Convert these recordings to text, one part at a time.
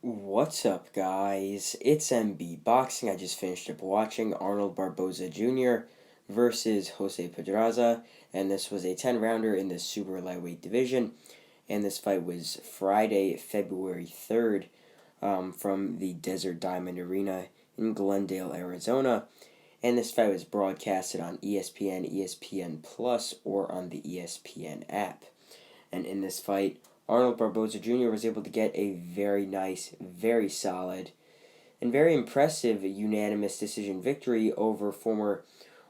What's up, guys? It's MB Boxing. I just finished up watching Arnold Barboza Jr. versus Jose Pedraza, and this was a 10-rounder in the super lightweight division. And this fight was Friday, February 3rd, from the Desert Diamond Arena in Glendale, Arizona. And this fight was broadcasted on ESPN, ESPN Plus, or on the ESPN app. And in this fight, Arnold Barboza Jr. was able to get a very nice, very solid, and very impressive unanimous decision victory over former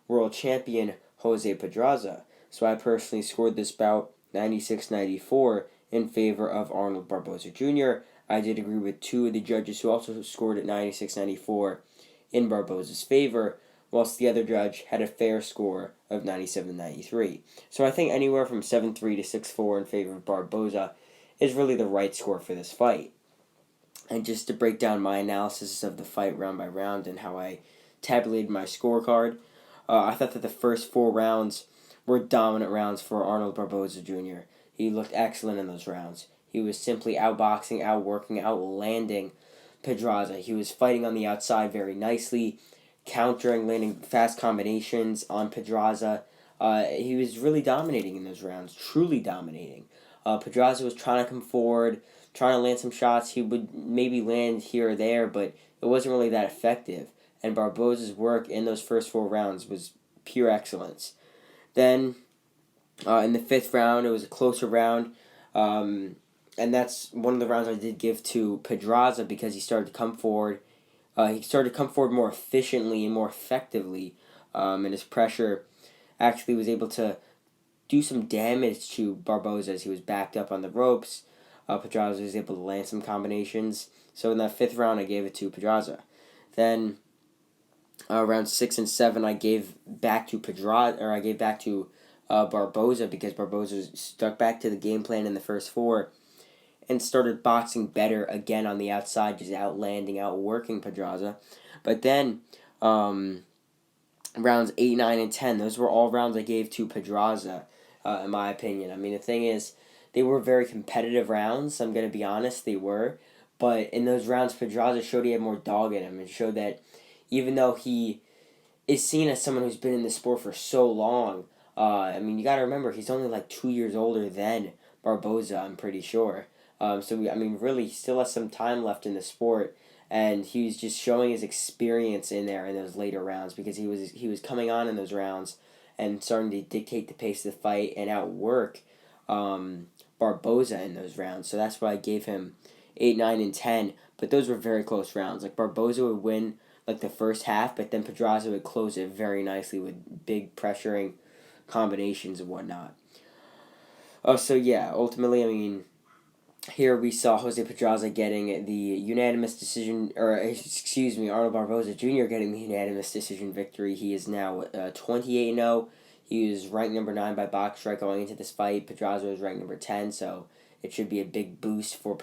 world champion Jose Pedraza. So I personally scored this bout 96-94 in favor of Arnold Barboza Jr. I did agree with two of the judges who also scored at 96-94 in Barboza's favor, whilst the other judge had a fair score of 97-93. So I think anywhere from 7-3 to 6-4 in favor of Barboza is really the right score for this fight. And just to break down my analysis of the fight round by round and how I tabulated my scorecard, I thought that the first 4 rounds were dominant rounds for Arnold Barboza Jr. He looked excellent in those rounds. He was simply outboxing, outworking, outlanding Pedraza. He was fighting on the outside very nicely, countering, landing fast combinations on Pedraza. He was really dominating in those rounds, truly dominating. Pedraza was trying to come forward, trying to land some shots. He would maybe land here or there, but it wasn't really that effective. And Barboza's work in those first 4 rounds was pure excellence. Then, in the 5th round, it was a closer round. And that's one of the rounds I did give to Pedraza because he started to come forward. He started to come forward more efficiently and more effectively, and his pressure actually was able to do some damage to Barboza as he was backed up on the ropes. Pedraza was able to land some combinations. So in that 5th round, I gave it to Pedraza. Then round 6 and 7, I gave back to Barboza because Barboza stuck back to the game plan in the first 4 and started boxing better again on the outside, just outlanding, outworking Pedraza. But then rounds 8, 9, and 10, those were all rounds I gave to Pedraza, in my opinion. I mean, the thing is, they were very competitive rounds. I'm going to be honest, they were. But in those rounds, Pedraza showed he had more dog in him and showed that even though he is seen as someone who's been in the sport for so long, I mean, you got to remember, he's only like 2 years older than Barboza, I'm pretty sure. I mean, really, he still has some time left in the sport, and he was just showing his experience in there in those later rounds because he was coming on in those rounds and starting to dictate the pace of the fight and outwork Barboza in those rounds. So that's why I gave him 8, 9, and 10. But those were very close rounds. Like Barboza would win like the first half, but then Pedraza would close it very nicely with big pressuring combinations and whatnot. So yeah, ultimately, I mean, here we saw Jose Pedraza getting the unanimous decision, or excuse me, Arnold Barboza Jr. getting the unanimous decision victory. He is now 28-0. He is ranked number 9 by BoxRec going into this fight. Pedraza was ranked number 10, so it should be a big boost for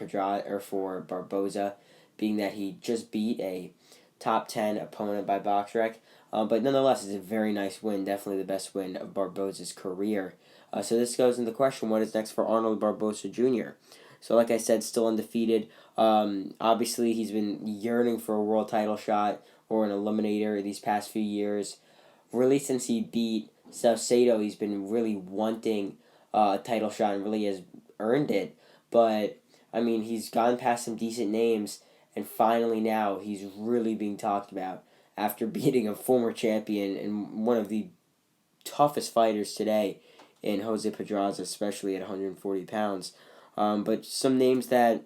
for Barboza, being that he just beat a top 10 opponent by BoxRec. But nonetheless, it's a very nice win, definitely the best win of Barboza's career. So this goes into the question: what is next for Arnold Barboza Jr.? So, like I said, still undefeated. Obviously, he's been yearning for a world title shot or an eliminator these past few years. Really, since he beat Salcedo, he's been really wanting a title shot and really has earned it. But, I mean, he's gotten past some decent names, and finally now he's really being talked about after beating a former champion and one of the toughest fighters today in Jose Pedraza, especially at 140 pounds. But some names that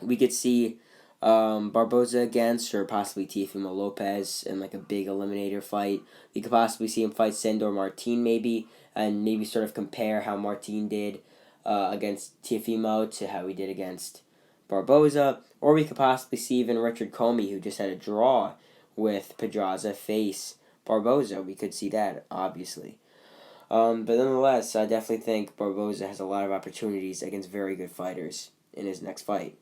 we could see Barboza against, or possibly Teofimo Lopez in like a big eliminator fight. We could possibly see him fight Sandor Martin maybe, and maybe sort of compare how Martin did against Teofimo to how he did against Barboza. Or we could possibly see even Richard Comey, who just had a draw with Pedraza, face Barboza. We could see that, obviously. But nonetheless, I definitely think Barboza has a lot of opportunities against very good fighters in his next fight.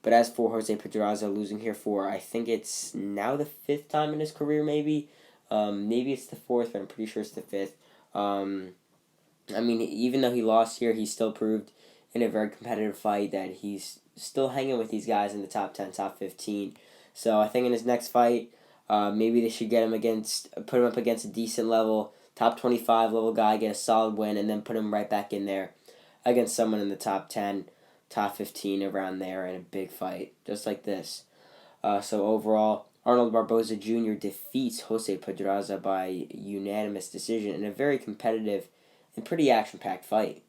But as for Jose Pedraza losing here for, I think it's now the 5th time in his career, maybe. Maybe it's the 4th, but I'm pretty sure it's the 5th. I mean, even though he lost here, he still proved in a very competitive fight that he's still hanging with these guys in the top 10, top 15. So I think in his next fight, maybe they should put him up against a decent level, top 25 level guy, get a solid win, and then put him right back in there against someone in the top 10, top 15, around there in a big fight, just like this. So overall, Arnold Barboza Jr. defeats Jose Pedraza by unanimous decision in a very competitive and pretty action-packed fight.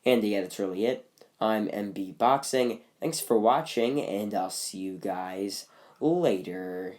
And yeah, that's really it. I'm MB Boxing. Thanks for watching, and I'll see you guys later.